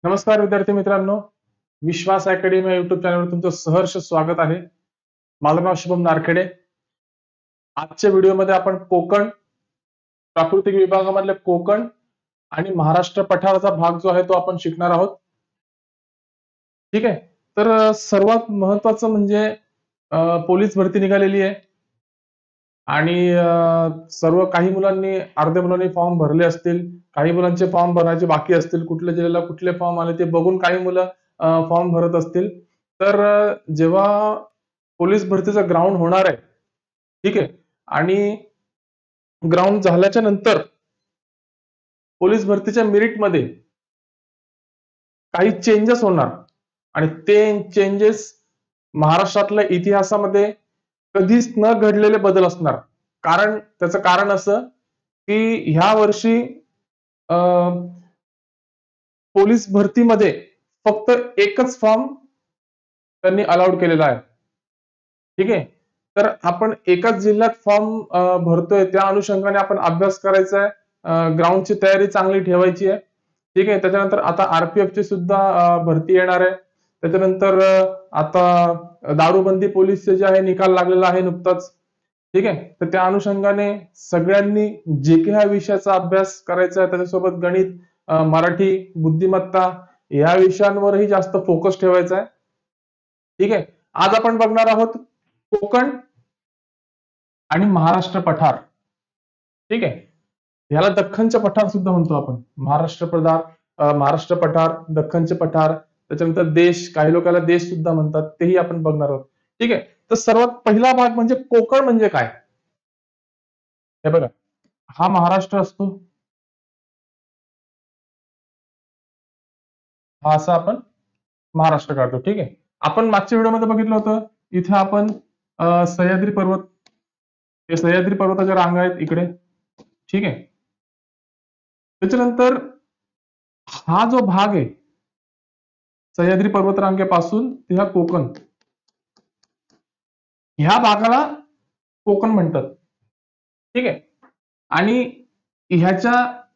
नमस्कार विद्यार्थी मित्रांनो, विश्वास अकॅडमी या युट्यूब चॅनलवर तुमचं सहर्ष स्वागत आहे. माझं नाव शुभम नारखेडे. आजच्या व्हिडिओमध्ये आपण कोकण, प्राकृतिक विभागामधले कोकण आणि महाराष्ट्र पठाराचा भाग जो आहे तो आपण शिकणार आहोत. ठीक आहे. तर सर्वात महत्वाचं म्हणजे पोलीस भरती निघालेली आहे आणि काही मुलांनी, अर्ध्या मुलांनी फॉर्म भरले असतील, काही मुलांचे फॉर्म भरायचे बाकी असतील, कुठल्या जिल्ह्याला कुठले फॉर्म आले ते बघून काही मुलं फॉर्म भरत असतील. तर जेव्हा पोलीस भरतीचा ग्राउंड होणार आहे, ठीक आहे, आणि ग्राउंड झाल्याच्या नंतर पोलीस भरतीच्या मेरिटमध्ये काही चेंजेस होणार आणि ते चेंजेस महाराष्ट्रातल्या इतिहासामध्ये कधीच न घडलेले बदल असणार. त्याचं कारण असं की ह्या वर्षी पोलीस भरतीमध्ये फक्त एकच फॉर्म त्यांनी अलाउड केलेला आहे. ठीक आहे. तर आपण एकाच जिल्ह्यात फॉर्म भरतोय, त्या अनुषंगाने आपण अभ्यास करायचा आहे. ग्राउंडची तयारी चांगली ठेवायची आहे. ठीक आहे. त्याच्यानंतर आता आरपीएफ ची सुद्धा भरती येणार आहे. त्याच्यानंतर आता दारूबंदी पोलीसचे जे आहे निकाल लागलेला आहे नुकताच. ठीक आहे. तर त्या अनुषंगाने सगळ्यांनी जे काही ह्या विषयाचा अभ्यास करायचा आहे, त्याच्यासोबत गणित, मराठी, बुद्धिमत्ता या विषयांवरही जास्त फोकस ठेवायचा आहे. ठीक आहे. आज आपण बघणार आहोत कोकण आणि महाराष्ट्र पठार. ठीक आहे. याला दख्खनचे पठार सुद्धा म्हणतो आपण. महाराष्ट्र पठार, दख्खनचे पठार, त्याच्यानंतर देश, काही लोकांना देश सुद्धा म्हणतात, तेही आपण बघणार आहोत. ठीक आहे. तर सर्वात पहिला भाग म्हणजे कोकण म्हणजे काय. हे बघा, हा महाराष्ट्र असतो, हा असा आपण महाराष्ट्र काढतो. ठीक आहे. आपण मागच्या व्हिडिओमध्ये बघितलं होतं, इथे आपण सह्याद्री पर्वत, हे सह्याद्री पर्वताच्या रांगा आहेत इकडे. ठीक आहे. त्याच्यानंतर हा जो भाग आहे सह्याद्री पर्वतरांगेपासून ते हा कोकण, ह्या भागाला कोकण म्हणतात. ठीक आहे. आणि ह्याच्या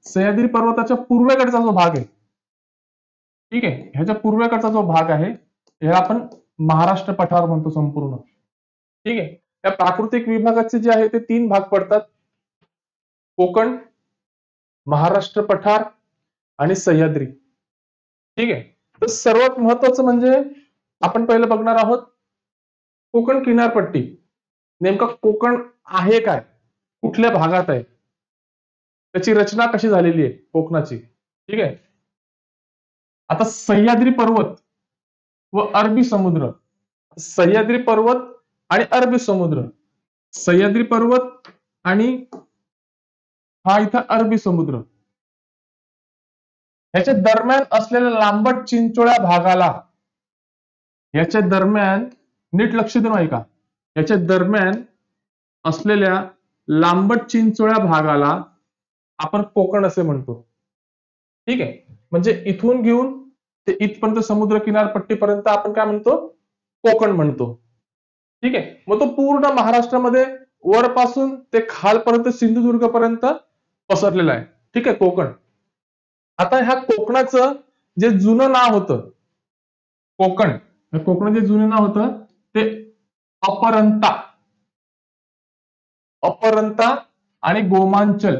सह्याद्री पर्वताच्या पूर्वेकडचा जो भाग आहे, ठीक आहे, ह्याच्या पूर्वेकडचा जो भाग आहे ह्याला आपण महाराष्ट्र पठार म्हणतो संपूर्ण. ठीक आहे. त्या प्राकृतिक विभागाचे जे आहे ते 3 भाग पडतात: कोकण, महाराष्ट्र पठार आणि सह्याद्री. ठीक आहे. तर सर्वात महत्वाचं म्हणजे आपण पहिलं बघणार आहोत कोकण किनारपट्टी. नेमका कोकण आहे काय, कुठल्या भागात आहे, त्याची रचना कशी झालेली आहे कोकणाची. ठीक आहे. आता सह्याद्री पर्वत व अरबी समुद्र, सह्याद्री पर्वत आणि अरबी समुद्र, सह्याद्री पर्वत आणि हा इथं अरबी समुद्र, ह्याच्या दरम्यान असलेल्या लांबट चिंचोळ्या भागाला, याच्या दरम्यान नीट लक्ष देऊन ऐका, याच्या दरम्यान असलेल्या लांबट चिंचोळ्या भागाला आपण कोकण असे म्हणतो. ठीक आहे. म्हणजे इथून घेऊन ते इथपर्यंत समुद्र किनारपट्टीपर्यंत आपण काय म्हणतो, कोकण म्हणतो. ठीक आहे. मग तो पूर्ण महाराष्ट्रामध्ये वरपासून ते खालपर्यंत सिंधुदुर्ग पर्यंत पसरलेला आहे. ठीक आहे, कोकण. आता ह्या कोकणाचं जे जुनं नाव होतं, कोकण जे जुने नाव होतं ते अपरंता, आणि गोमांचल,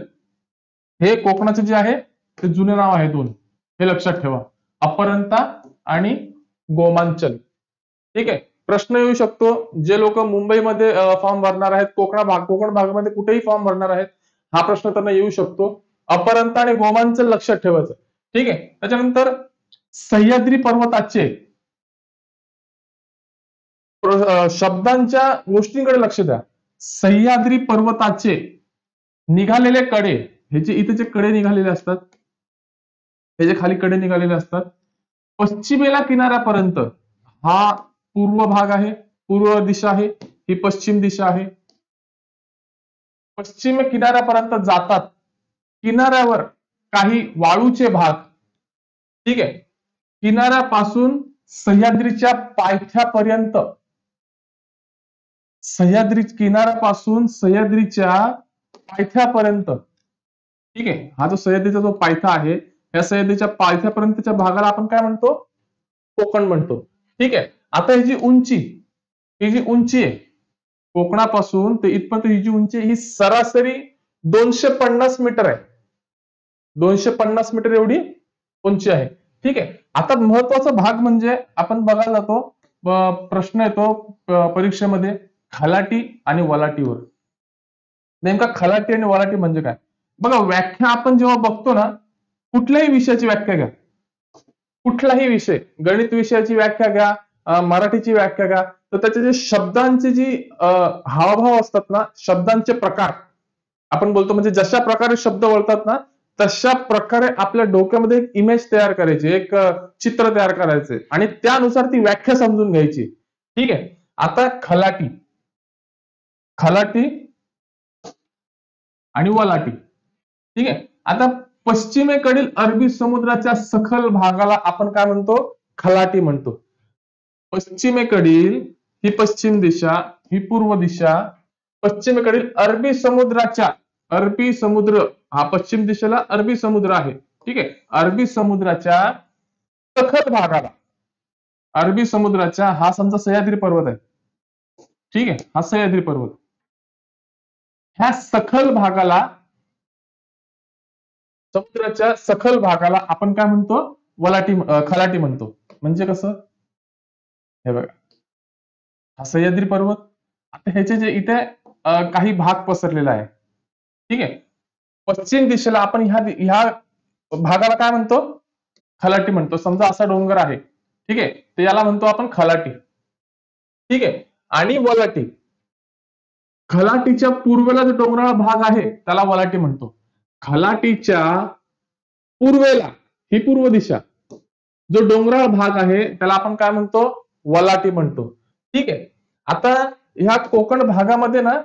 हे कोकणाचे जे आहे ते जुने नाव आहे दोन. हे लक्षात ठेवा, अपरंता आणि गोमांचल. ठीक आहे. प्रश्न येऊ शकतो, जे लोक मुंबईमध्ये फॉर्म भरणार आहेत, कोकण भागामध्ये कुठेही फॉर्म भरणार आहेत, हा प्रश्न त्यांना येऊ शकतो. अपरंता आणि गोमांचल लक्षात ठेवायचं. ठीक आहे. त्याच्यानंतर सह्याद्री पर्वताचे शब्दांच्या गोष्टींकडे लक्ष द्या. सह्याद्री पर्वताचे निघालेले कडे, ह्याचे इथे जे कडे निघालेले असतात, ह्याचे खाली कडे निघालेले असतात, पश्चिमेला किनाऱ्यापर्यंत हा पूर्व भाग आहे, पूर्व दिशा आहे, ही पश्चिम दिशा आहे. पश्चिम किनाऱ्यापर्यंत जातात. किनाऱ्यावर काही वाळूचे भाग, ठीक आहे, किनाऱ्यापासून सह्याद्रीच्या पायथ्यापर्यंत, किनाऱ्यापासून सह्याद्रीच्या पायथ्यापर्यंत. ठीक आहे. हा जो सह्याद्रीचा जो पायथा आहे, या सह्याद्रीच्या पायथ्यापर्यंतच्या भागाला आपण काय म्हणतो? कोकण म्हणतो. ठीक आहे. आता ही जी उंची आहे कोकणापासून ते इथपर्यंत ही जी उंची आहे ही सरासरी 250 मीटर आहे. 250 मीटर एवढी उंची आहे. ठीक आहे. आता महत्वाचा भाग म्हणजे आपण बघायला जातो, प्रश्न येतो परीक्षेमध्ये खलाटी आणि वलाटीवर. नेमका खलाटी आणि वलाटी म्हणजे काय? बघा, व्याख्या आपण जेव्हा बघतो ना, कुठल्याही विषयाची व्याख्या घ्या, कुठलाही विषय, गणित विषयाची व्याख्या घ्या, मराठीची व्याख्या घ्या, तर त्याचे जे शब्दांचे जी हावभाव असतात ना, शब्दांचे प्रकार आपण बोलतो, म्हणजे जशा प्रकारे शब्द वळतात ना, तशा प्रकारे आपल्या डोक्यामध्ये एक इमेज तयार करायची, एक चित्र तयार करायचे आणि त्यानुसार ती व्याख्या समजून घ्यायची. ठीक आहे. आता खलाटी आणि वलाटी. ठीक आहे. आता पश्चिमेकडील अरबी समुद्राच्या सखल भागाला आपण काय म्हणतो? खलाटी म्हणतो. पश्चिमेकडील ही पश्चिम दिशा, ही पूर्व दिशा, पश्चिमेकडील अरबी समुद्र हा पश्चिम दिशेला अरबी समुद्र आहे. ठीक आहे. अरबी समुद्राच्या सखल भागाला, अरबी समुद्राच्या, हा समजा सह्याद्री पर्वत आहे. ठीक आहे. हा सह्याद्री पर्वत, ह्या सखल भागाला, समुद्राच्या सखल भागाला आपण काय म्हणतो? खलाटी म्हणतो. म्हणजे कसं? हे बघा, हा सह्याद्री पर्वत, आता ह्याचे जे इथे काही भाग पसरलेला आहे. ठीक आहे. पश्चिम दिशेला आपण ह्या भागाला काय म्हणतो? खलाटी म्हणतो. समजा असा डोंगर आहे. ठीक आहे. तर याला म्हणतो आपण खलाटी. ठीक आहे. आणि वलाटी, खलाटीच्या पूर्वेला जो डोंगराळ भाग आहे त्याला वलाटी म्हणतो. खलाटीच्या पूर्वेला, ही पूर्व दिशा, जो डोंगराळ भाग आहे त्याला आपण काय म्हणतो? वलाटी म्हणतो. ठीक आहे. आता ह्या कोकण भागामध्ये ना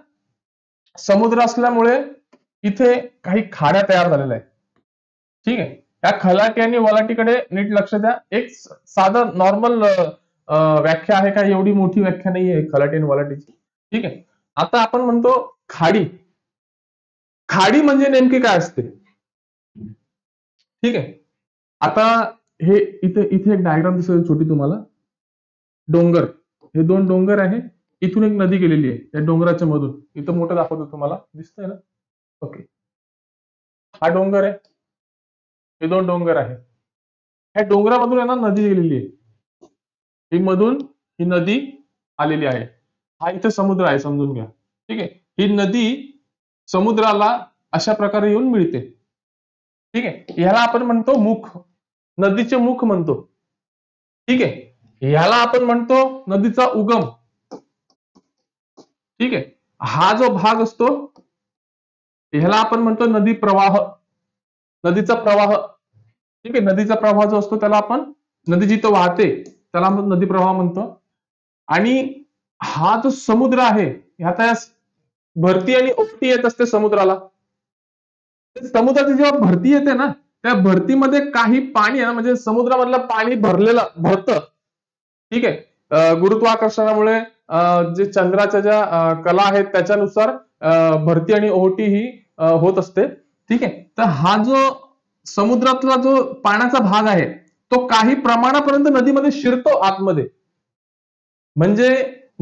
समुद्र असल्यामुळे इथे काही खाड्या तयार झालेल्या आहेत. ठीक आहे. या खलाटी आणि वलाटीकडे नीट लक्ष द्या. एक साधं नॉर्मल व्याख्या आहे, का एवढी मोठी व्याख्या नाहीये खलाटी आणि वलाटीची. ठीक आहे. आता आपण म्हणतो खाडी. खाडी म्हणजे नेमकी काय असते? ठीक आहे. आता हे इथे एक डायग्राम दिसेल छोटी तुम्हाला. डोंगर, हे दोन डोंगर आहे, इथून एक नदी गेलेली आहे या डोंगराच्या मधून. इथं मोठं दाखवतो तुम्हाला, दिसतंय ना? ओके. हा डोंगर आहे, हे दोन डोंगर आहे. ह्या डोंगरामधून आहे ना नदी गेलेली आहे. ही मधून ही नदी आलेली आहे. हा इथे समुद्र आहे, समजून घ्या. ठीक आहे. ही नदी समुद्राला अशा प्रकारे येऊन मिळते. ठीक आहे. ह्याला आपण म्हणतो मुख, नदीचे मुख म्हणतो. ठीक आहे. ह्याला आपण म्हणतो नदीचा उगम. ठीक आहे. हा जो भाग असतो ह्याला आपण म्हणतो नदी प्रवाह, नदीचा प्रवाह. ठीक आहे. नदीचा प्रवाह जो असतो त्याला आपण, नदी जिथं वाहते त्याला आपण नदी प्रवाह म्हणतो. आणि हा जो समुद्र आहे, ह्याचा भरती आणि ओहोटी येत असते समुद्राला. समुद्राची जेव्हा भरती येते ना, त्या भरतीमध्ये काही पाणी आहे ना, म्हणजे समुद्रामधलं पाणी भरतं. ठीक आहे. गुरुत्वाकर्षणामुळे जे चंद्राच्या ज्या कला आहेत त्याच्यानुसार भरती आणि ओहोटी ही होत असते. ठीक आहे. तर हा जो समुद्रातला जो पाण्याचा भाग आहे तो काही प्रमाणापर्यंत नदीमध्ये शिरतो आतमध्ये. म्हणजे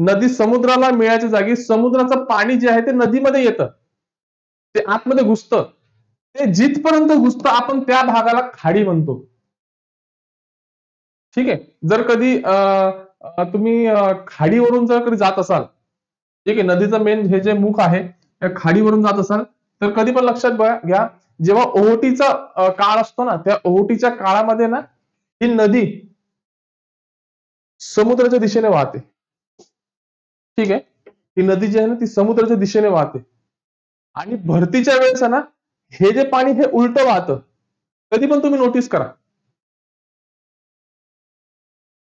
नदी समुद्राला मिळायच्या जागी समुद्राचं पाणी जे आहे ते नदीमध्ये येतं, ते आतमध्ये घुसतं. ते जिथपर्यंत घुसतं आपण त्या भागाला खाडी म्हणतो. ठीक आहे. जर कधी तुम्ही खाडीवरून जर कधी जात असाल, ठीक आहे, नदीचं मेन हे जे मुख आहे त्या खाडीवरून जात असाल, तर कधी पण लक्षात घ्या, जेव्हा ओहोटीचा काळ असतो ना, त्या ओहोटीच्या काळामध्ये ना ही नदी समुद्राच्या दिशेने वाहते. ठीक आहे. ही नदी जी आहे ना ती समुद्राच्या दिशेने वाहते. आणि भरतीच्या वेळेस ना हे जे पाणी हे उलट वाहतं. कधी पण तुम्ही नोटीस करा,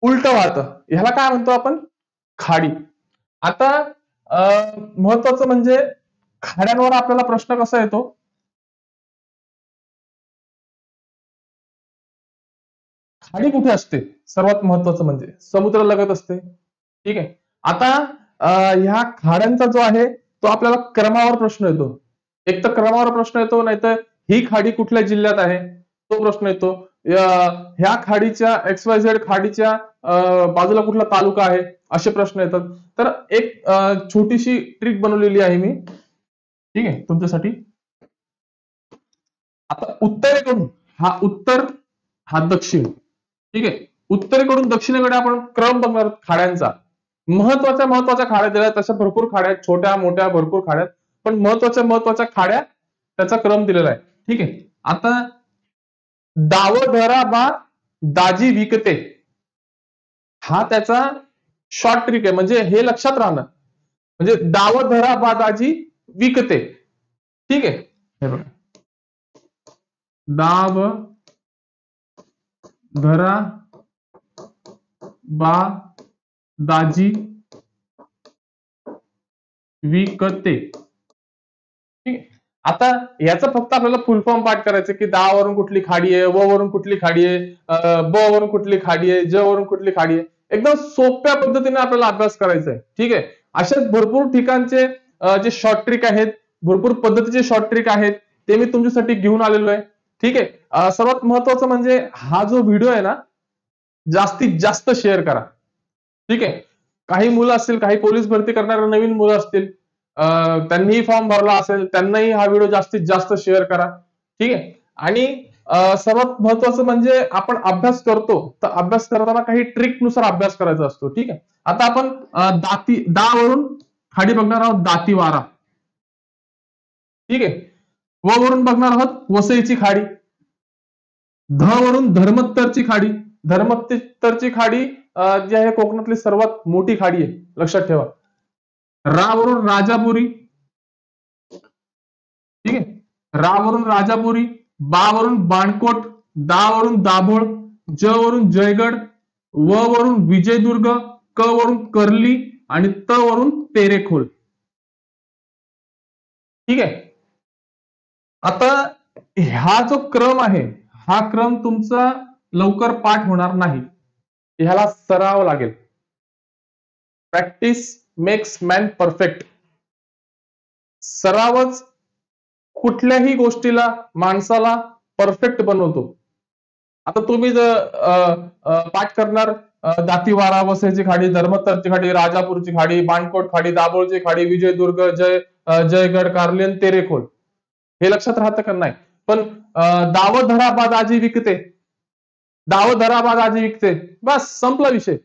उलट वाहतं. ह्याला काय म्हणतो आपण? खाडी. आता महत्वाचं म्हणजे खाड्यांवर आपल्याला प्रश्न कसा येतो? खाडी कुठे असते? सर्वात महत्वाचं म्हणजे समुद्र लगत असते. ठीक आहे. आता ह्या खाड्यांचा जो आहे तो आपल्याला क्रमावर प्रश्न येतो. एक तर क्रमावर प्रश्न येतो, नाहीतर ही खाडी कुठल्या जिल्ह्यात आहे, तो प्रश्न येतो. ह्या खाडीच्या XYZ खाडीच्या बाजूला कुठला तालुका आहे, असे प्रश्न येतात. तर एक छोटीशी ट्रिक बनवलेली आहे मी, ठीक आहे, तुमच्यासाठी. आता उत्तरेकडून, हा उत्तर, हा दक्षिण, ठीक आहे. उत्तरेकडून दक्षिणेकडे आपण क्रम बघणार आहोत खाड्यांचा. महत्वाच्या खाड्या दिल्या, तशा भरपूर खाड्या आहेत, छोट्या मोठ्या भरपूर खाड्या आहेत. पण महत्वाच्या खाड्या, त्याचा क्रम दिलेला आहे, ठीक आहे. आता दावधरा बा दाजी विकते, हा त्याचा शॉर्ट ट्रिक आहे. म्हणजे हे लक्षात राहणं, म्हणजे दावधरा बा दाजी विकते, ठीक आहे. हे बघा, दाव धरा बा दाजी विकते, ठीक. आता याचा फक्त आपल्याला फुल फॉर्म पाठ करायचं की दा वरून कुठली खाडी आहे, व वरून कुठली खाडी आहे, ब वरून कुठली खाडी आहे, ज वरून कुठली खाडी आहे. एकदम सोप्या पद्धतीने आपल्याला अभ्यास करायचा आहे, ठीक आहे. अशाच भरपूर ठिकाणचे जे शॉर्ट ट्रिक आहेत, भरपूर पद्धतीचे शॉर्ट ट्रिक आहेत, ते मी तुमच्यासाठी घेऊन आलेलो आहे, ठीक आहे. सर्वात महत्वाचं म्हणजे हा जो व्हिडिओ आहे ना, जास्तीत जास्त शेअर करा, ठीक आहे. काही मुलं असतील, काही पोलीस भरती करणारे नवीन मुलं असतील, त्यांनीही फॉर्म भरला असेल, त्यांनाही हा व्हिडिओ जास्तीत जास्त शेअर करा, ठीक आहे. आणि सर्वात महत्वाचं म्हणजे आपण अभ्यास करतो, तर अभ्यास करताना काही ट्रिक नुसार अभ्यास करायचा असतो, ठीक आहे. आता आपण दा वरून खाडी बघणार आहोत, दातीवारा, ठीक आहे. व वरून बघणार आहोत वसईची खाडी. ध वरून धर्मत्तरची खाडी. धर्मत्तरची खाडी जी आहे कोकणातली सर्वात मोठी खाडी आहे, लक्षात ठेवा. रा वरून राजापुरी, ठीक आहे. रा वरून राजापुरी, बा वरून बाणकोट, दा वरून दाभोळ, ज वरून जयगड, व वरून विजयदुर्ग, क वरून कर्ली आणि त वरून तेरेखोल, ठीक आहे. आता हा जो क्रम आहे, हा क्रम तुमचा लवकर पाठ होणार नाही, ह्याला सराव लागेल. Practice makes man perfect. सरावच कुठल्याही गोष्टीला, माणसाला परफेक्ट बनवतो. आता तुम्ही जर पाठ करणार दातीवारा, वसईची खाडी, धर्मत्तरची खाडी, राजापूरची खाडी, बाणकोट खाडी, दाभोळची खाडी, विजयदुर्ग, जयगड, कार्ली, तेरेखोल, हे लक्षात राहतं का नाही. पण दावधराबाद आजी विकते, दावधराबाद आजी विकते, बस संपला विषय.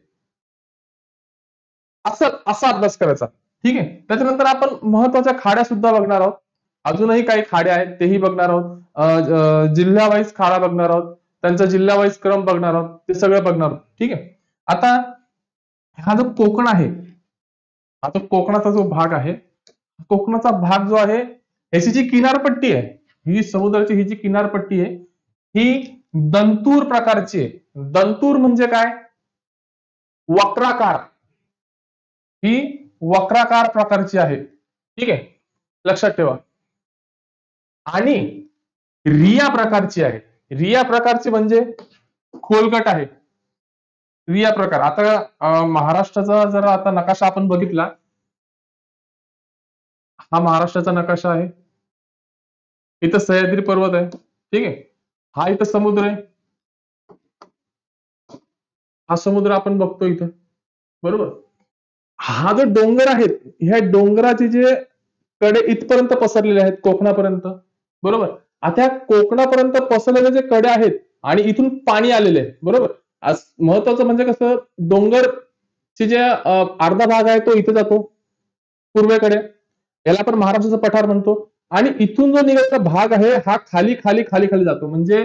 असं असा अभ्यास करायचा, ठीक आहे. त्याच्यानंतर आपण महत्वाच्या खाड्या सुद्धा बघणार आहोत. अजूनही काही खाड्या आहेत, तेही बघणार आहोत. जिल्ह्यावाईज खाडा बघणार आहोत, त्यांचा जिल्ह्यावाईज क्रम बघणार आहोत, ते सगळं बघणार आहोत, ठीक आहे. आता हा जो कोकण आहे, हा जो कोकणाचा जो भाग आहे, कोकणाचा भाग जो आहे, ह्याची जी किनारपट्टी आहे, ही समुद्राची ही जी किनारपट्टी आहे, ही दंतूर प्रकारची आहे. दंतूर म्हणजे काय? वक्राकार. ही वक्राकार प्रकारची आहे, ठीक आहे, लक्षात ठेवा. आणि रिया प्रकारची आहे. रिया प्रकारची म्हणजे खोलगट आहे. रिया प्रकार. आता महाराष्ट्राचा जर आता नकाशा आपण बघितला, हा महाराष्ट्राचा नकाशा आहे. इथं सह्याद्री पर्वत आहे, ठीक आहे. हा इथं समुद्र आहे, हा समुद्र आपण बघतो इथं, बरोबर. हा जो डोंगर आहेत, ह्या डोंगराचे जे कडे इथपर्यंत पसरलेले आहेत, कोकणापर्यंत, बरोबर. आता कोकणापर्यंत पसरलेले जे कडे आहेत आणि इथून पाणी आलेले आहे, बरोबर. आज महत्वाचं म्हणजे कसं, डोंगरचे जे अर्धा भाग आहे तो इथे जातो पूर्वेकडे, याला आपण महाराष्ट्राचं पठार म्हणतो. आणि इथून जो निघालेला भाग आहे, हा खाली खाली खाली खाली जातो. म्हणजे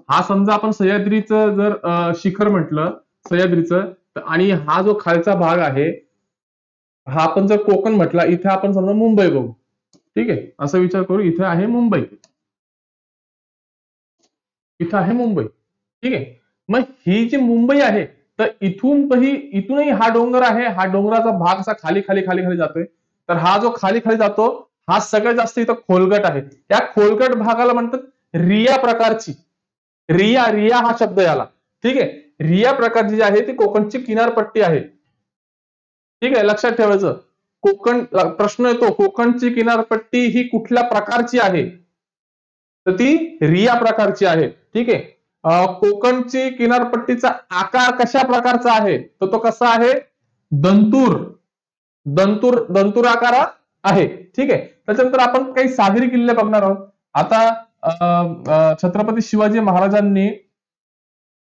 हा समजा आपण सह्याद्रीचं जर शिखर म्हटलं, सह्याद्रीचं, आणि हा जो खालचा भाग आहे, हा आपण जर कोकण म्हटला, इथे आपण समजा मुंबई बघू, ठीक आहे. असा विचार करू, इथे आहे मुंबई, इथं आहे मुंबई, ठीक आहे. मग ही जी मुंबई आहे, तर इथूनही हा डोंगर आहे, हा डोंगराचा भाग असा खाली खाली खाली खाली जातोय. तर हा जो खाली खाली जातो, हा सगळ्यात जास्त इथं खोलगट आहे. या खोलगट भागाला म्हणतात रिया प्रकारची. रिया रिया हा शब्द याला, ठीक आहे. रिया प्रकारची जी आहे ती कोकणची किनारपट्टी आहे, ठीक आहे, लक्षात ठेवायचं. कोकण प्रश्न येतो, कोकणची किनारपट्टी ही कुठल्या प्रकारची आहे? तर ती रिया प्रकारची आहे. ठीक आहे. कोकणची किनारपट्टीचा आकार कशा प्रकारचा आहे, तर तो कसा आहे, दंतूर दंतूर दंतूर आकार आहे. ठीक आहे. त्याच्यानंतर आपण काही सागरी किल्ले बघणार आहोत. आता छत्रपती शिवाजी महाराजांनी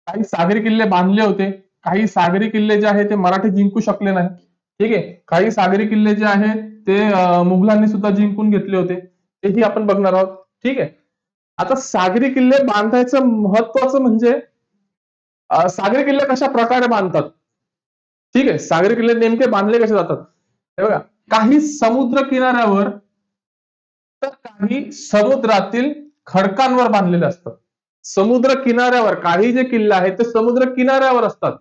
काही सागरी किल्ले बांधले होते. काही सागरी किल्ले जे आहेत ते मराठी जिंकू शकले नाही. ठीक आहे. काही सागरी किल्ले जे आहेत ते मुघलांनी सुद्धा जिंकून घेतले होते. तेही आपण बघणार आहोत. ठीक आहे. आता सागरी किल्ले बांधायचं महत्वाचं म्हणजे सागरी किल्ले कशा प्रकारे बांधतात. ठीक आहे. सागरी किल्ले नेमके बांधले कसे जातात, हे बघा, काही समुद्र किनाऱ्यावर तर काही समुद्रातील खडकांवर बांधलेले असतात. समुद्र किनाऱ्यावर काही जे किल्ले आहेत ते समुद्र किनाऱ्यावर असतात.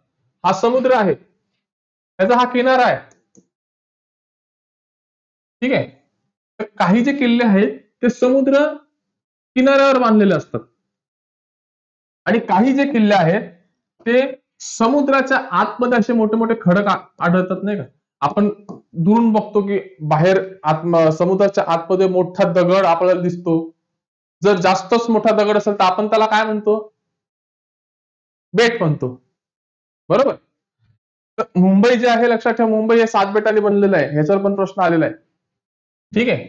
हा समुद्र आहे, त्याचा हा किनारा आहे. ठीक आहे. तर काही जे किल्ले आहेत ते समुद्र किनाऱ्यावर बांधलेले असतात आणि काही जे किल्ले आहेत ते समुद्राच्या आतमध्ये असे मोठे मोठे खडक आढळतात, नाही का. आपण दुरून बघतो की बाहेर समुद्राच्या आतमध्ये मोठा दगड आपल्याला दिसतो. जर जास्तच मोठा दगड असेल तर आपण त्याला काय म्हणतो, बेट म्हणतो. बरोबर. तर मुंबई जे आहे, लक्षात ठेवा, मुंबई हे 7 बेटांनी बनलेलं आहे. ह्याच्यावर पण प्रश्न आलेला आहे. ठीक आहे.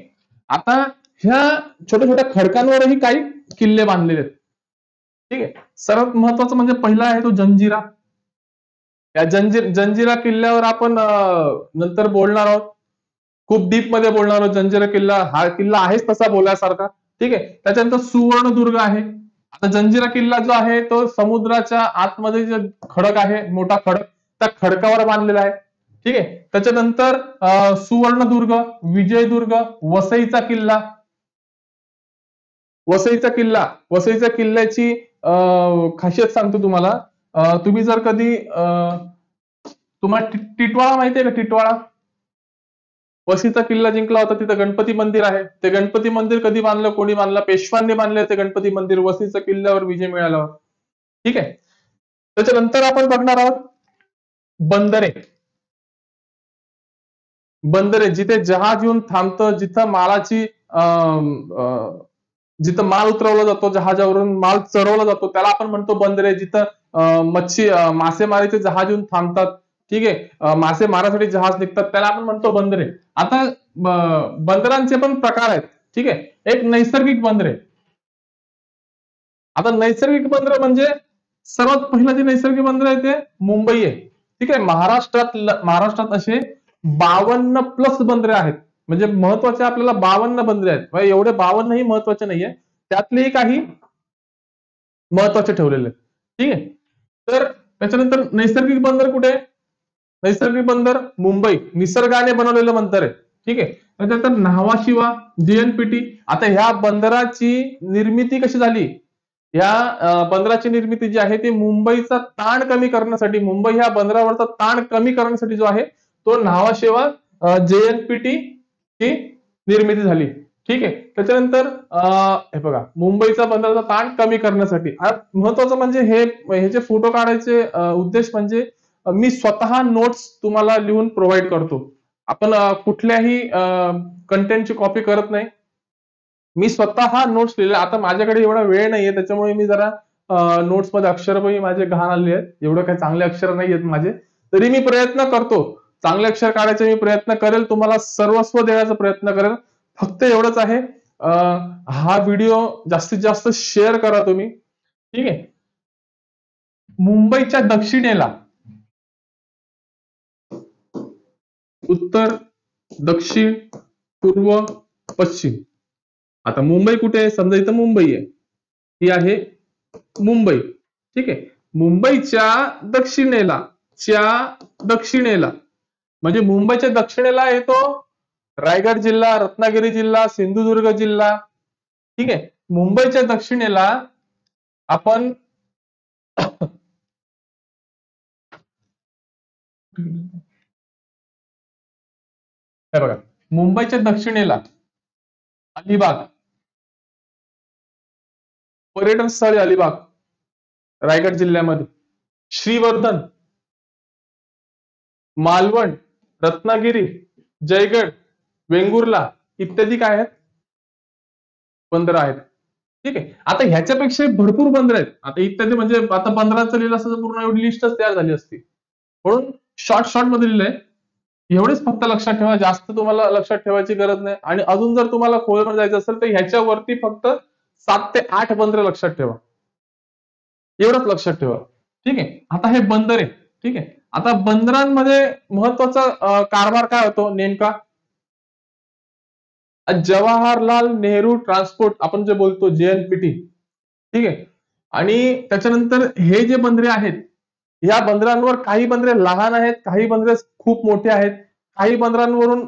आता ह्या छोट्या छोट्या खडकांवरही काही किल्ले बांधलेले आहेत. ठीक आहे. सर्वात महत्वाचं म्हणजे पहिला आहे तो जंजिरा. या जंजिरा किल्ल्यावर आपण नंतर बोलणार आहोत. खूप डीप मध्ये बोलणार आहोत. जंजिरा किल्ला हा किल्ला आहेच तसा बोलण्यासारखा. ठीक आहे. त्याच्यानंतर सुवर्णदुर्ग आहे. आता जंजिरा किल्ला जो आहे तो समुद्राच्या आतमध्ये जे खडक आहे, मोठा खडक, त्या खडकावर बांधलेला आहे. ठीक आहे. त्याच्यानंतर सुवर्णदुर्ग, विजयदुर्ग, वसईचा किल्ला. वसईच्या किल्ल्याची खासियत सांगतो तुम्हाला. तुम्ही जर कधी तुम्हाला टिटवाळा माहितीये का, टिटवाळा? वसईचा किल्ला जिंकला होता, तिथं गणपती मंदिर आहे. ते गणपती मंदिर कधी बांधलं, कोणी बांधलं? पेशवांनी बांधले ते गणपती मंदिर, वसईच्या किल्ल्यावर विजय मिळाल्यावर. ठीक आहे. त्याच्यानंतर आपण बघणार आहोत बंदरे. बंदरे जिथे जहाज येऊन थांबतं, जिथं मालाची जिथं माल उतरवला जातो, जहाजावरून माल चढवला जातो, त्याला आपण म्हणतो बंदरे. जिथं मासेमारीचे जहाज येऊन थांबतात, ठीक आहे, मासे मारासाठी जहाज निघतात, त्याला आपण म्हणतो बंदरे. आता बंदरांचे पण प्रकार आहेत. ठीक आहे. एक नैसर्गिक बंदरे. आता नैसर्गिक बंदर म्हणजे सर्वात पहिलं जे नैसर्गिक बंदर आहे ते मुंबई आहे. ठीक आहे. महाराष्ट्रात असे 52 प्लस बंदरे आहेत. म्हणजे महत्वाचे आपल्याला 52 बंदरे आहेत. एवढे 52 ही महत्वाचे नाहीये, त्यातलेही काही महत्वाचे ठेवलेले. ठीक आहे. तर त्याच्यानंतर नैसर्गिक बंदर कुठे? नैसर्गिक बंदर मुंबई, निसर्गाने बनवलेलं बंदर आहे. ठीक आहे. त्याच्यानंतर न्हावाशिवा, जेएनपीटी. आता ह्या बंदराची निर्मिती कशी झाली? या बंदराची निर्मिती जी आहे ती मुंबईचा ताण कमी करण्यासाठी, मुंबई ह्या बंदरावरचा ताण कमी करण्यासाठी जो आहे तो न्हावाशेवा जेएनपीटी ची निर्मिती झाली. ठीक आहे. त्याच्यानंतर हे बघा, मुंबईचा बंदराचा ताण कमी करण्यासाठी. महत्वाचं म्हणजे हे जे फोटो काढायचे उद्देश म्हणजे मी स्वतः नोट्स तुम्हाला लिहून प्रोव्हाइड करतो. आपण कुठल्याही कंटेंटची कॉपी करत नाही. मी स्वतः नोट्स लिहिले. आता माझ्याकडे एवढा वेळ नाहीये, त्याच्यामुळे मी जरा नोट्स मध्ये अक्षरही माझे घाण आले आहेत. एवढं काही चांगले अक्षर नाही आहेत माझे, तरी मी प्रयत्न करतो. चांगले अक्षर काढायचे मी प्रयत्न करेल, तुम्हाला सर्वस्व देण्याचा प्रयत्न करेल. फक्त एवढंच आहे, हा व्हिडिओ जास्तीत जास्त शेअर करा तुम्ही. ठीक आहे. मुंबईच्या दक्षिणेला, उत्तर, दक्षिण, पूर्व, पश्चिम. आता मुंबई कुठे आहे? समजा इथं मुंबई आहे, ही आहे मुंबई. ठीक आहे. मुंबईच्या दक्षिणेला म्हणजे मुंबईच्या दक्षिणेला येतो रायगड जिल्हा, रत्नागिरी जिल्हा, सिंधुदुर्ग जिल्हा. ठीक आहे. मुंबईच्या दक्षिणेला आपण हे बघा, मुंबईच्या दक्षिणेला अलिबाग, पर्यटन स्थळ अलिबाग रायगड जिल्ह्यामध्ये, श्रीवर्धन, मालवण, रत्नागिरी, जयगड, वेंगुर्ला इत्यादी काय आहेत? बंदर आहेत. ठीक आहे. आता ह्याच्यापेक्षा भरपूर बंदर आहेत. आता इत्यादी म्हणजे आता बंदराचं लिहिलं असतं तर पूर्ण एवढी लिस्टच तयार झाली असती. म्हणून शॉर्ट मध्ये लिहिलंय. एवढेच फक्त लक्षात ठेवा, जास्त तुम्हाला लक्षात ठेवायची गरज नाही. आणि अजून जर तुम्हाला खोलवर जायचं असेल तर ह्याच्यावरती फक्त 7 ते 8 बंदर लक्षात ठेवा. एवढंच लक्षात ठेवा. ठीक आहे. आता हे बंदर आहे. ठीक आहे. आता बंदरांमध्ये महत्वाचा कारभार काय होतो नेमका? जवाहरलाल नेहरू ट्रान्सपोर्ट आपण जे बोलतो JNPT. ठीक आहे. आणि त्याच्यानंतर हे जे बंदरे आहेत, या बंदरांवर काही बंदरे लहान आहेत, काही बंदरे खूप मोठे आहेत. काही बंदरांवरून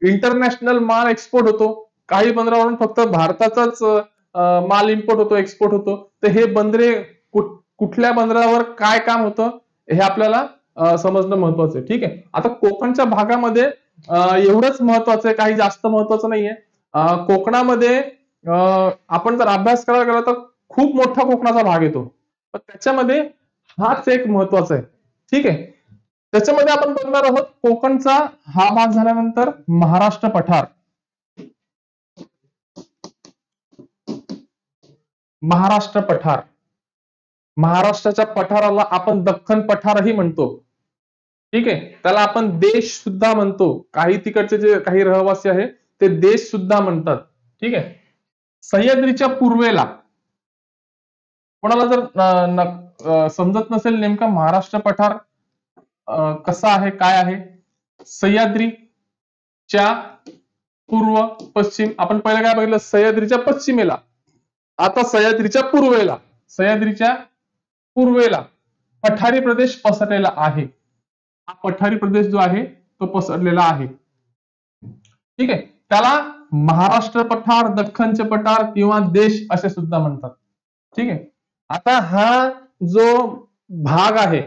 इंटरनॅशनल माल एक्सपोर्ट होतो. काही बंदरावरून फक्त भारताचाच माल इम्पोर्ट होतो, एक्सपोर्ट होतो. तर हे बंदरे कुठल्या बंदरावर काय काम होतं हे आपल्याला समजणं महत्वाचं आहे. ठीक आहे. आता कोकणच्या भागामध्ये एवढंच महत्वाचं आहे, काही जास्त महत्वाचं नाहीये. कोकणामध्ये आपण जर अभ्यास करायला गेलो तर खूप मोठा कोकणाचा भाग येतो. पण त्याच्यामध्ये हाच एक महत्वाचा आहे. ठीक आहे. त्याच्यामध्ये आपण बघणार आहोत कोकणचा हा भाग झाल्यानंतर महाराष्ट्र पठार. महाराष्ट्र पठार. महाराष्ट्राच्या पठाराला आपण दख्खन पठारही म्हणतो. ठीक आहे. त्याला आपण देश सुद्धा म्हणतो. काही तिकडचे जे काही रहिवासी आहे ते देश सुद्धा म्हणतात. ठीक आहे. सह्याद्रीच्या पूर्वेला कोणाला जर समजत नसेल नेमका महाराष्ट्र पठार कसा आहे काय आहे, सह्याद्रीच्या पूर्व पश्चिम आपण पहिलं काय बघितलं, सह्याद्रीच्या पश्चिमेला. आता सह्याद्रीच्या पूर्वेला, सह्याद्रीच्या पूर्वेला पठारी प्रदेश पसरलेला आहे. हा पठारी प्रदेश जो आहे तो पसरलेला आहे. ठीक आहे. त्याला महाराष्ट्र पठार, दख्खनचे पठार किंवा देश असे सुद्धा म्हणतात. ठीक आहे. आता हा जो भाग आहे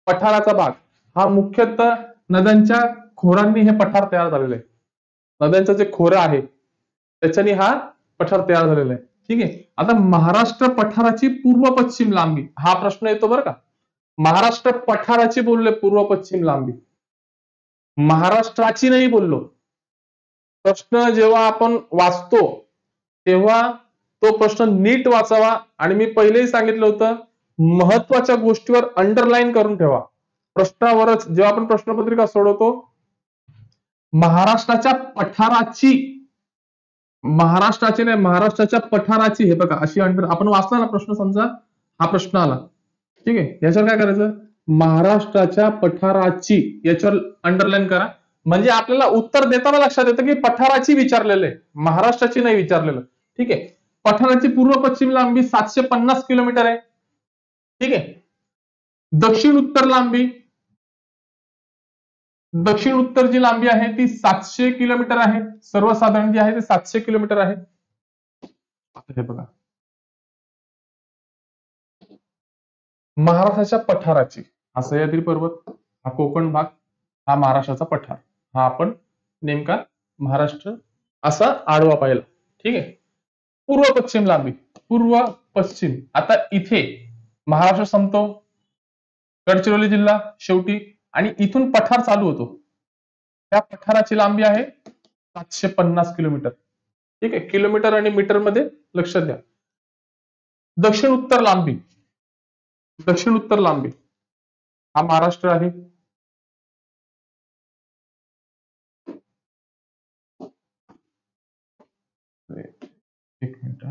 पठाराचा भाग, हा मुख्यतः नद्यांच्या खोऱ्यांनी हे पठार तयार झालेलं आहे. नद्यांचं जे खोरं आहे त्याच्याने हा पठार तयार झालेला आहे. ठीक आहे. आता महाराष्ट्र पठाराची पूर्व पश्चिम लांबी हा प्रश्न येतो बरं का. महाराष्ट्र पठाराची बोलले, पूर्व पश्चिम लांबी, महाराष्ट्राची नाही बोललो. प्रश्न जेव्हा आपण वाचतो तेव्हा तो प्रश्न नीट वाचावा. आणि मी पहिलेही सांगितलं होतं, महत्वाच्या गोष्टीवर अंडरलाईन करून ठेवा. प्रश्नावरच जेव्हा आपण प्रश्नपत्रिका सोडवतो, महाराष्ट्राच्या पठाराची, महाराष्ट्राची नाही, महाराष्ट्राच्या पठाराची, हे बघा अशी आपण वाचला ना प्रश्न, समजा हा प्रश्न आला. ठीक आहे. याच्यावर काय करायचं, महाराष्ट्राच्या पठाराची याच्यावर अंडरलाईन करा. म्हणजे आपल्याला उत्तर देताना लक्षात येतं की पठाराची विचारलेलं आहे, महाराष्ट्राची नाही विचारलेलं. ठीक आहे. पठाराची पूर्व पश्चिम लांबी 750 किलोमीटर आहे. ठीक आहे. दक्षिण उत्तर लांबी, दक्षिण उत्तर जी लांबी आहे ती 700 किलोमीटर आहे. सर्वसाधारण जी आहे ती 700 किलोमीटर आहे. आता हे बघा, महाराष्ट्राच्या पठाराची, हा सह्याद्री पर्वत, हा कोकण भाग, हा महाराष्ट्राचा पठार, हा आपण नेमका महाराष्ट्र असा आडवा पाहिला. ठीक आहे. पूर्व पश्चिम लांबी, पूर्व पश्चिम. आता इथे महाराष्ट्र संपतो, गडचिरोली जिल्हा शेवटी, आणि इथून पठार चालू होतो. त्या पठाराची लांबी आहे 750 किलोमीटर. ठीक आहे. किलोमीटर आणि मीटर मध्ये लक्षात द्या. दक्षिण उत्तर लांबी, दक्षिण उत्तर लांबी हा महाराष्ट्र आहे. एक मिनिट,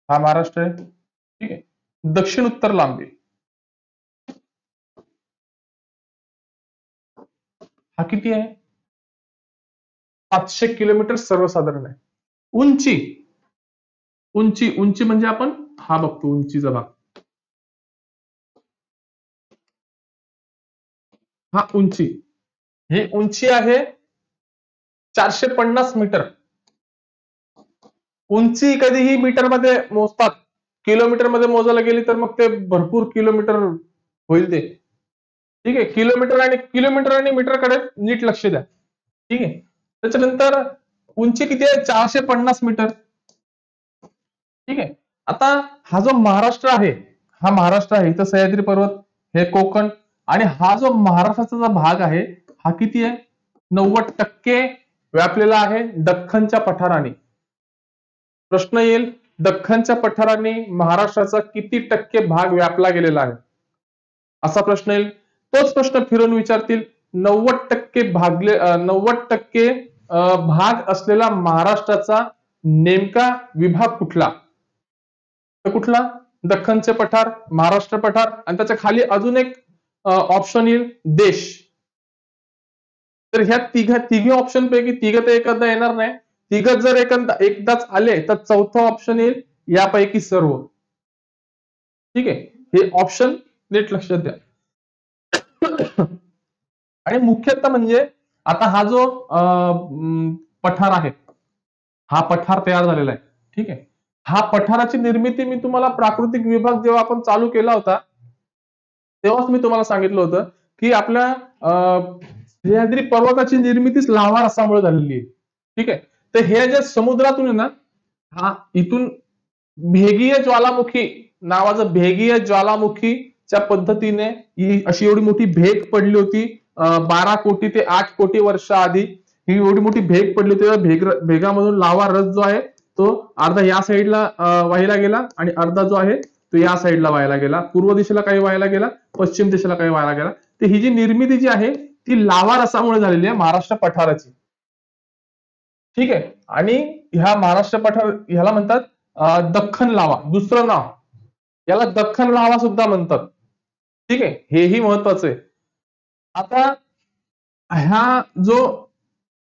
हा महाराष्ट्र आहे. ठीक आहे. दक्षिण उत्तर लांबी हा किती आहे, 700 किलोमीटर सर्वसाधारण आहे. उंची, उंची, उंची म्हणजे आपण हा बघतो उंचीचा भाग, हा उंची, हे उंची आहे 450 मीटर. उंची कधीही मीटर मध्ये मोजतात, किलोमीटर मध्ये मोजायला गेली तर मग ते भरपूर किलोमीटर होईल ते. ठीक आहे. किलोमीटर आणि मीटर कडे नीट लक्ष द्या. ठीक आहे. त्याच्यानंतर उंची किती आहे, 450 मीटर. ठीक आहे. आता हा जो महाराष्ट्र आहे, हा महाराष्ट्र आहे, इथं सह्याद्री पर्वत, हे कोकण, आणि हा जो महाराष्ट्राचा भाग आहे हा किती आहे, 90% व्यापलेला आहे दख्खनच्या पठाराने. प्रश्न येईल, दख्खनच्या पठाराने महाराष्ट्राचा किती टक्के भाग व्यापला गेलेला आहे, असा प्रश्न येईल. तोच प्रश्न फिरून विचारतील, 90% भाग असलेला महाराष्ट्राचा नेमका विभाग कुठला? तर कुठला? दख्खनचे पठार, महाराष्ट्र पठार, आणि त्याच्या खाली अजून एक ऑप्शन येईल, देश. तर ह्या तिघी ऑप्शन पैकी तिघ तर एकदा येणार नाही. तिघ जर एकदाच आले तर चौथा ऑप्शन येईल, यापैकी सर्व. ठीक आहे, हे ऑप्शन नीट लक्षात द्या. आणि मुख्यतः म्हणजे आता हा जो पठार आहे, हा पठार तयार झालेला आहे. ठीक आहे, हा पठाराची निर्मिती मी तुम्हाला प्राकृतिक विभाग जेव्हा आपण चालू केला होता तेव्हाच मी तुम्हाला सांगितलं होतं की आपल्या सह्याद्री पर्वताची निर्मितीच लाव्हा रसामुळे झालेली आहे. ठीक आहे, तर हे जे समुद्रातून आहे ना, हा इथून भेगीय ज्वालामुखी नावाचं भेगीय ज्वालामुखीच्या पद्धतीने ही अशी एवढी मोठी भेग पडली होती 12 कोटी ते 8 कोटी वर्ष आधी. ही एवढी मोठी भेग पडली होती. भेगामधून लावा रस जो आहे तो अर्धा या साईडला वाहिला गेला आणि अर्धा जो आहे तो या साईडला वाहायला गेला. पूर्व दिशेला काही वाहायला गेला, पश्चिम दिशेला काही वाहायला गेला. तर ही जी निर्मिती जी आहे ती लावा रसामुळे झालेली आहे महाराष्ट्र पठाराची. ठीक आहे, आणि ह्या महाराष्ट्र पठार ह्याला म्हणतात दख्खन लावा, दुसरं नाव याला दख्खन लावा सुद्धा म्हणतात. ठीक आहे, हेही महत्वाचं आहे. आता ह्या जो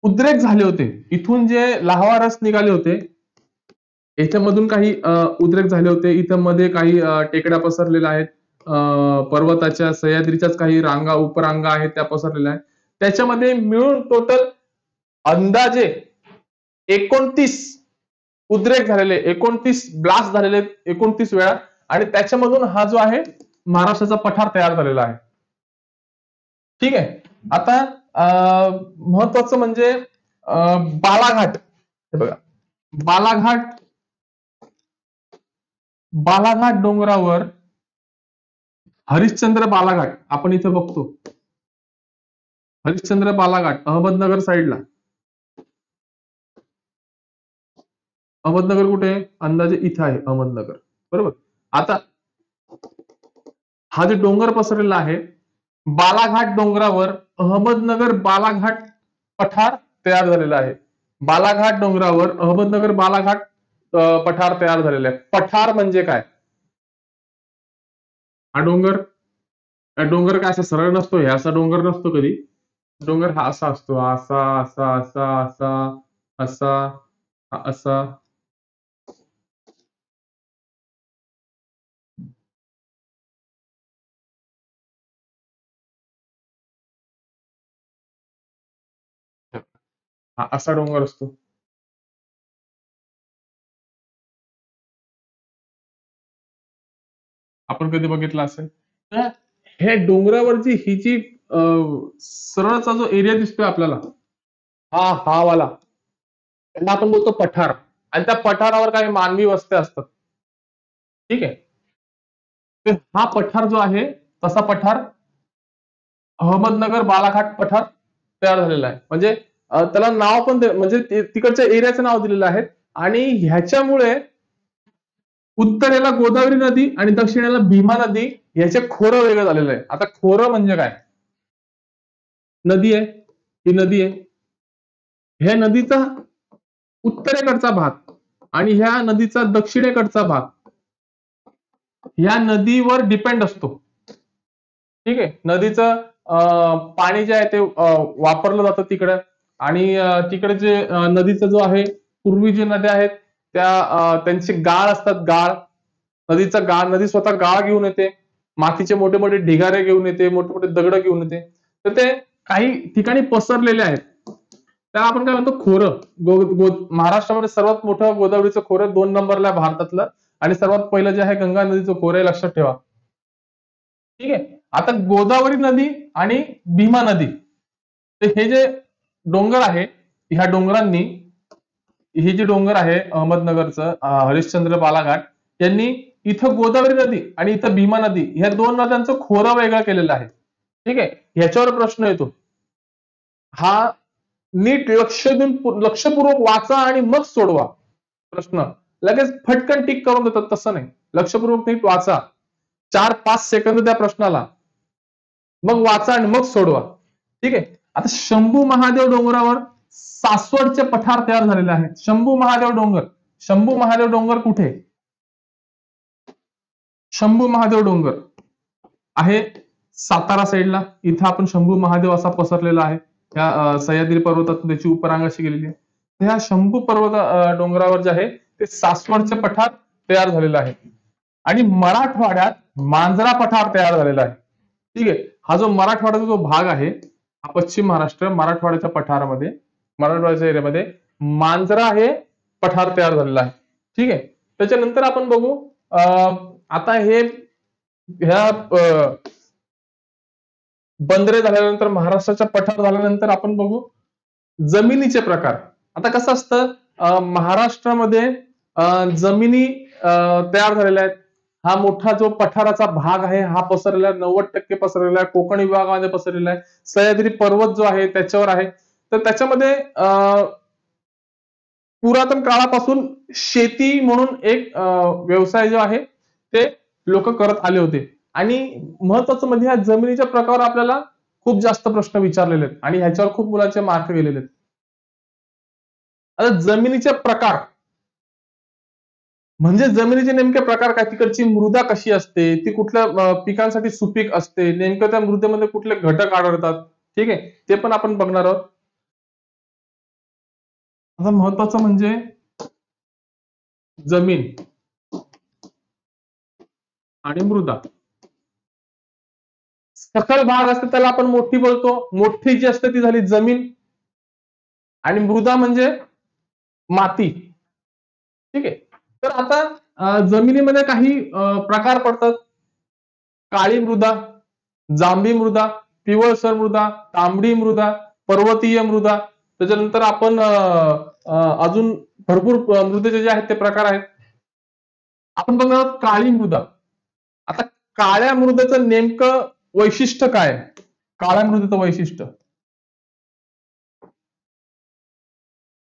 उद्रेक झाले होते, इथून जे लाव्हा रस निघाले होते, याच्यामधून काही उद्रेक झाले होते. इथं मध्ये काही टेकड्या पसरलेल्या आहेत, पर्वताच्या सह्याद्रीच्याच काही रांगा उपरांगा आहेत त्या पसरलेल्या आहेत. त्याच्यामध्ये मिळून टोटल अंदाजे 29 उद्रेक झालेले, 29 ब्लास्ट झालेले, 29 वेळा. आणि त्याच्यामधून हा जो आहे महाराष्ट्राचा पठार तयार झालेला आहे. ठीक आहे, आता महत्वाचं म्हणजे बालाघाट. हे बघा, बालाघाट डोंगरावर हरिश्चंद्र बालाघाट आपण इथे बघतो. हरिश्चंद्र बालाघाट अहमदनगर साईडला. अहमदनगर कुठे आहे? अंदाजे इथे आहे अहमदनगर, बरोबर. आता हा जो डोंगर पसरलेला आहे, बालाघाट डोंगरावर अहमदनगर बालाघाट पठार तयार झालेला आहे. बालाघाट डोंगरावर अहमदनगर बालाघाट पठार तयार झालेला आहे. पठार म्हणजे काय? हा डोंगर काय असा सरळ नसतो, हे असा डोंगर नसतो कधी. डोंगर हा असा असतो, असा असा असा असा असा असा. हा असा डोंगर असतो. आपण कधी बघितला असेल. तर हे डोंगरावरची ही जी सरळचा जो एरिया दिसतोय आपल्याला, हा वाला, त्याला आपण बोलतो पठार. आणि त्या पठारावर काही मानवी वस्त्या असतात. ठीक आहे, तर हा पठार जो आहे तसा पठार अहमदनगर बालाघाट पठार तयार झालेला आहे. म्हणजे त्याला नाव पण म्हणजे तिकडच्या एरियाचं नाव दिलेलं आहे. आणि ह्याच्यामुळे उत्तरेला गोदावरी नदी आणि दक्षिणेला भीमा नदी याचे खोरं वेगळं झालेलं आहे. आता खोरं म्हणजे काय? नदी आहे, ही नदी आहे, ह्या नदीचा उत्तरेकडचा भाग आणि ह्या नदीचा दक्षिणेकडचा भाग ह्या नदीवर डिपेंड असतो. ठीक आहे, नदीचं पाणी जे आहे ते वापरलं जातं तिकडे. आणि तिकडे जे नदीचा जो आहे, पूर्वी जे नद्या आहेत त्यांची गाळ असतात, गाळ. नदीचा गाळ, नदी स्वतः गाळ घेऊन येते, मातीचे मोठे मोठे ढिगारे घेऊन येते, मोठे मोठे दगड घेऊन येते. तर ते काही ठिकाणी पसरलेले आहेत, त्याला आपण काय म्हणतो? खोरं. महाराष्ट्रामध्ये सर्वात मोठं गोदावरीचं खोरं 2 नंबरला भारतातलं, आणि सर्वात पहिलं जे आहे गंगा नदीचं खोरं, लक्षात ठेवा. ठीक आहे, आता गोदावरी नदी आणि भीमा नदी, तर हे जे डोंगर आहे, ह्या डोंगरांनी, हे जे डोंगर आहे अहमदनगरचं हरिश्चंद्र बालाघाट, यांनी इथं गोदावरी नदी आणि इथं भीमा नदी ह्या 2 नद्यांचं खोरं वेगळं केलेलं आहे. ठीक आहे, ह्याच्यावर प्रश्न येतो. हा नीट लक्षपूर्वक वाचा आणि मग सोडवा प्रश्न. लगेच फटकन टिक करून देतात तसं नाही. लक्षपूर्वक नीट वाचा. 4-5 सेकंद त्या प्रश्नाला, मग वाचा आणि मग सोडवा. ठीक आहे. आता शंभू महादेव डोंगरावर सासवडचे पठार तयार झालेले आहेत. शंभू महादेव डोंगर. शंभू महादेव डोंगर कुठे? शंभू महादेव डोंगर आहे सातारा साईडला. इथं आपण शंभू महादेव असा पसरलेला आहे. त्या सह्याद्री पर्वतातून त्याची उपरांग अशी गेलेली आहे. ह्या शंभू डोंगरावर जे आहे ते सासवडचे पठार तयार झालेलं आहे. आणि मराठवाड्यात मांजरा पठार तयार झालेला आहे. ठीक आहे. हा जो मराठवाड्याचा जो भाग आहे, हा पश्चिम महाराष्ट्र मराठवाड्याच्या पठारामध्ये, मराठवाड्याच्या एरियामध्ये मांजरा हे पठार तयार झालेला आहे. ठीक आहे. त्याच्यानंतर आपण बघू आता ह्या बंदरे झाल्यानंतर, महाराष्ट्राच्या पठार झाल्यानंतर आपण बघू जमिनीचे प्रकार. आता कसं असतं, महाराष्ट्रामध्ये जमिनी तयार झालेल्या आहेत. हा मोठा जो पठाराचा भाग आहे हा पसरलेला आहे, 90% पसरलेला आहे. कोकण विभागामध्ये पसरलेला आहे. सह्याद्री पर्वत जो आहे त्याच्यावर आहे. तर त्याच्यामध्ये पुरातन काळापासून शेती म्हणून एक व्यवसाय जो आहे ते लोक करत आले होते. आणि महत्वाचं म्हणजे ह्या जमिनीच्या प्रकारावर आपल्याला खूप जास्त प्रश्न विचारलेले आहेत आणि ह्याच्यावर खूप मुलांचे मार्क गेलेले आहेत. आता जमिनीचे प्रकार म्हणजे जमिनीचे नेमके प्रकार काय, तिकडची मृदा कशी असते, ती कुठल्या पिकांसाठी सुपीक असते, नेमकं त्या मृदेमध्ये कुठले घटक आढळतात. ठीक आहे. ते पण आपण बघणार आहोत. आता महत्वाचं म्हणजे जमीन आणि मृदा. सखल भाग असते त्याला आपण मोठी बोलतो. मोठी जी असते ती झाली जमीन. आणि मृदा म्हणजे माती. ठीक आहे. तर आता जमिनीमध्ये काही प्रकार पडतात. काळी मृदा, जांभी मृदा, पिवळसर मृदा, तांबडी मृदा, पर्वतीय मृदा. त्याच्यानंतर आपण अजून भरपूर मृदेचे जे आहेत ते प्रकार आहेत. आपण बघणार आहोत काळी मृदा. आता काळ्या मृदेचं नेमकं वैशिष्ट्य काय? काळ्या मृदेचं वैशिष्ट्य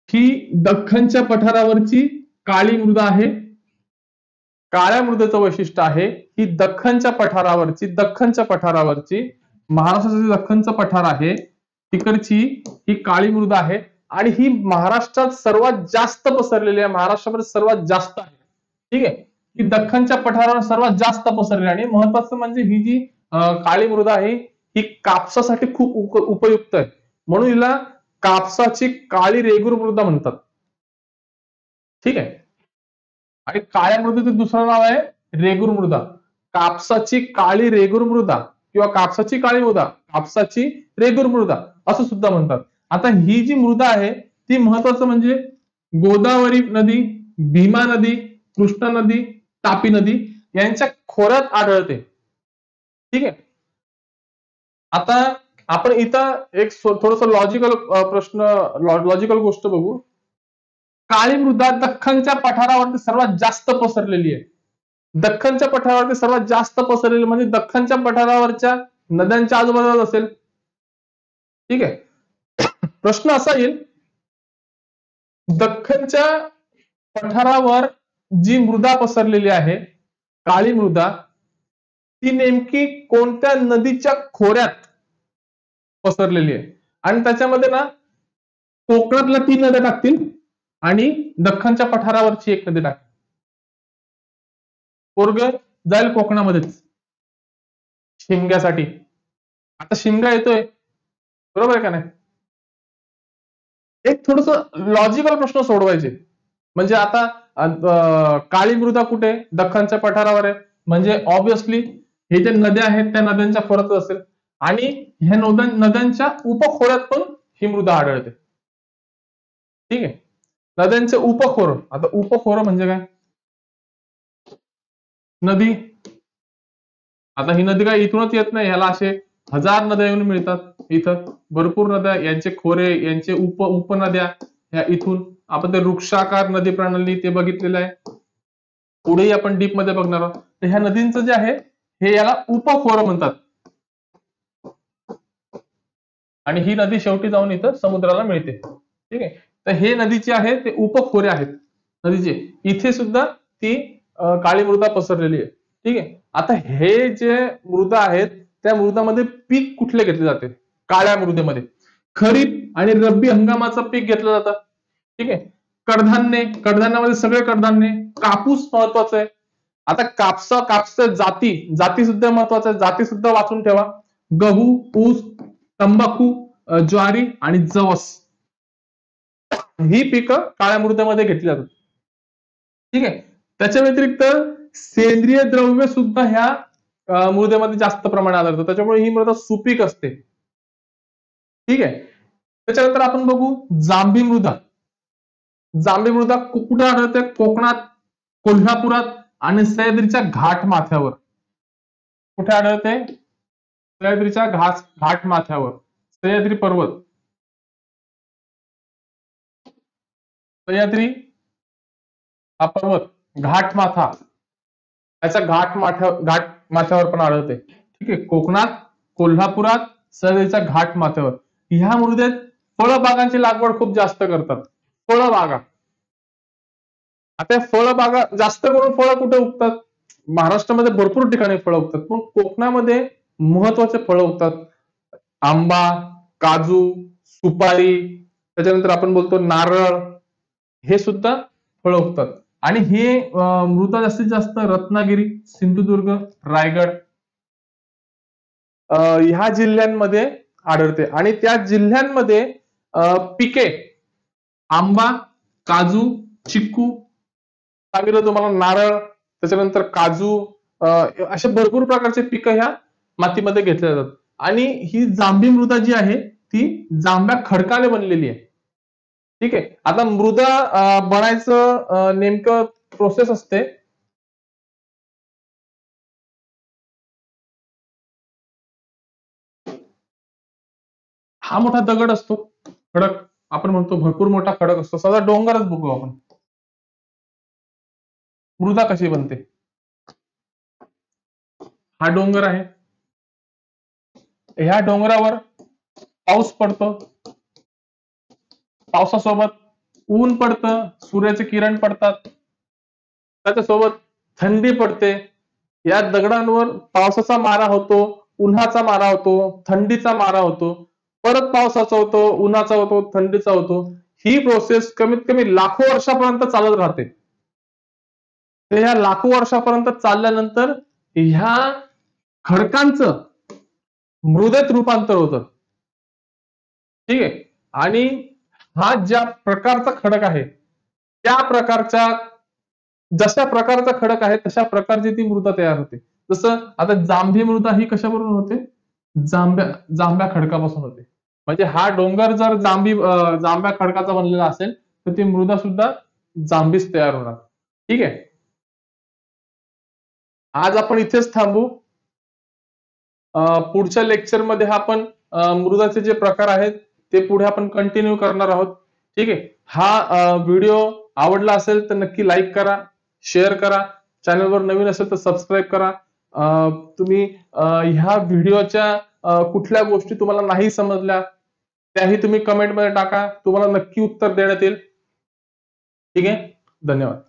ही दख्खनच्या पठारावरची काळी मृदा आहे. काळ्या मृदेचं वैशिष्ट्य आहे ही दख्खनच्या पठारावरची महाराष्ट्राचं दख्खनचं पठार आहे तिकडची ही काळी मृदा आहे. आणि ही महाराष्ट्रात सर्वात जास्त पसरलेली आहे. महाराष्ट्रामध्ये सर्वात जास्त आहे. ठीक आहे. ही दख्खनच्या पठारावर सर्वात जास्त पसरलेली आहे. आणि महत्वाचं म्हणजे ही जी काळी मृदा आहे ही कापसासाठी खूप उपयुक्त आहे. म्हणून हिला कापसाची काळी रेगूर मृदा म्हणतात. ठीक आहे. आणि काळ्या मृदेचं दुसरं नाव आहे रेगूर मृदा. कापसाची काळी रेगूर मृदा किंवा कापसाची काळी मृदा, कापसाची रेगूर मृदा असं सुद्धा म्हणतात. आता ही जी मृदा आहे ती महत्वाचं म्हणजे गोदावरी नदी, भीमा नदी, कृष्णा नदी, तापी नदी यांच्या खोऱ्यात आढळते. ठीक आहे. आता आपण इथं एक थोडस लॉजिकल गोष्ट बघू. काळी मृदा दख्खनच्या पठारावरती सर्वात जास्त पसरलेली आहे. दख्खनच्या पठारावरती सर्वात जास्त पसरलेली म्हणजे दख्खनच्या पठारावरच्या नद्यांच्या आजूबाजूला असेल. ठीक आहे. प्रश्न असा येईल, दख्खनच्या पठारावर जी मृदा पसरलेली आहे काळी मृदा, ती नेमकी कोणत्या नदीच्या खोऱ्यात पसरलेली आहे. आणि त्याच्यामध्ये ना कोकणातल्या 3 नद्या टाकतील आणि दख्खनच्या पठारावरची एक नदी टाकतील. पोरग जाईल कोकणामध्येच शिमग्यासाठी. आता शिमगा येतोय, बरोबर आहे का नाही? एक थोडस लॉजिकल प्रश्न सोडवायचे. म्हणजे आता काळी मृदा कुठे? दख्खनच्या पठारावर आहे. म्हणजे ऑब्विसली हे जे नद्या आहेत त्या नद्यांच्या खोऱ्यात असेल. आणि ह्या नद्यांच्या उपखोऱ्यात पण ही मृदा आढळते. ठीक आहे. नद्यांचे उपखोर. आता उपखोर म्हणजे काय? नदी. आता ही नदी काय इथूनच येत नाही, ह्याला असे 1000 नद्या येऊन मिळतात. इथं भरपूर नद्या, यांचे खोरे, यांचे उपनद्या ह्या इथून. आपण ते वृक्षाकार नदी प्रणाली ते बघितलेलं आहे. पुढेही आपण डीप मध्ये बघणार आहोत. तर ह्या नदींचं जे आहे हे याला उपखोर म्हणतात. आणि ही नदी शेवटी जाऊन इथं समुद्राला मिळते. ठीक आहे. तर हे नदीचे आहे ते उपखोरे आहेत नदीचे. इथे सुद्धा ती काळी मृदा पसरलेली आहे. ठीक आहे. आता हे जे मृदा आहेत त्या मृदामध्ये पीक कुठले घेतले जाते? काळ्या मृदेमध्ये खरीप आणि रब्बी हंगामाचं पीक घेतलं जातं. ठीक आहे. कडधान्यामध्ये सगळे कडधान्य, कापूस महत्वाचं आहे. आता कापसा जाती सुद्धा महत्वाचं आहे, जाती सुद्धा वाचून ठेवा. गहू, ऊस, तंबाखू, ज्वारी आणि जवस ही पिकं काळ्या मृदेमध्ये घेतली जातात. ठीक आहे. त्याच्या व्यतिरिक्त सेंद्रिय द्रव्य सुद्धा ह्या मृदेमध्ये जास्त प्रमाणात आढळतात. त्याच्यामुळे ही मृदा सुपीक असते. ठीक आहे. त्याच्यानंतर आपण बघू जांभी मृदा. जांभी मृदा कुठे आढळते? कोकणात, कोल्हापुरात आणि सह्याद्रीच्या घाट माथ्यावर. कुठे आढळते? सह्याद्रीच्या घाट माथ्यावर. सह्याद्री पर्वत, सह्याद्री हा पर्वत घाट माथा, त्याच्या घाट माथ्यावर पण आढळते. ठीक आहे. कोकणात, कोल्हापुरात, सह्याद्रीच्या घाट माथ्यावर ह्या मृदेत फळबागांची लागवड खूप जास्त करतात. फळबागा. आता फळबागा जास्त करून फळं कुठे उगतात? महाराष्ट्रामध्ये भरपूर ठिकाणी फळं उगतात, पण कोकणामध्ये महत्वाचे फळं उगतात. आंबा, काजू, सुपारी, त्याच्यानंतर आपण बोलतो नारळ, हे सुद्धा फळं उगतात. आणि हे मृदा जास्तीत जास्त रत्नागिरी, सिंधुदुर्ग, रायगड ह्या जिल्ह्यांमध्ये आढळते. आणि त्या जिल्ह्यांमध्ये पिके आंबा, काजू, चिक्कू, सांगितलं तुम्हाला नारळ, त्याच्यानंतर काजू, अशा भरपूर प्रकारचे पिकं ह्या मातीमध्ये घेतल्या जातात. आणि ही जांभी मृदा जी आहे ती जांभ्या खडकाने बनलेली आहे. ठीक आहे. आता मृदा बनायचं नेमकं प्रोसेस असते. हा मोठा दगड असतो खडक, आपण म्हणतो भरपूर मोठा खडक असतो. साधा डोंगरच बघू आपण. मृदा कशी बनते? हा डोंगर आहे. ह्या डोंगरावर पाऊस पडतो, पावसासोबत ऊन पडतं, सूर्याचे किरण पडतात, त्याच्यासोबत थंडी पडते. या दगडांवर पावसाचा मारा होतो, उन्हाचा मारा होतो, थंडीचा मारा होतो, परत पावसाचा होतो, उन्हाचा होतो, थंडीचा होतो. ही प्रोसेस कमीत कमी लाखो वर्षापर्यंत चालत राहते. तर ह्या लाखो वर्षापर्यंत चालल्यानंतर ह्या खडकांचं मृदेत रूपांतर होतं. ठीक आहे. आणि हा ज्या प्रकारचा खडक आहे त्या प्रकारच्या, जशा प्रकारचा खडक आहे तशा प्रकारची ती मृदा तयार होते. जसं आता जांभी मृदा ही कशावरून होते? जांभ्या खडकापासून होते. म्हणजे हा डोंगर जर जांभ्या खडकाचा बनलेला असेल तर ती मृदा सुद्धा जांभीच तयार होणार. ठीक आहे. आज आपण इथेच थांबू. पुढच्या लेक्चरमध्ये आपण मृदाचे जे प्रकार आहेत ते पुढे आपण कंटिन्यू करणार आहोत. ठीक आहे. हा व्हिडिओ आवडला असेल तर नक्की लाईक करा, शेअर करा, चॅनलवर नवीन असेल तर सबस्क्राईब करा. तुम्ही ह्या व्हिडिओच्या कुठल्या गोष्टी तुम्हाला नाही समजल्या त्याही तुम्ही कमेंटमध्ये टाका, तुम्हाला नक्की उत्तर देण्यात येईल. ठीक आहे. धन्यवाद.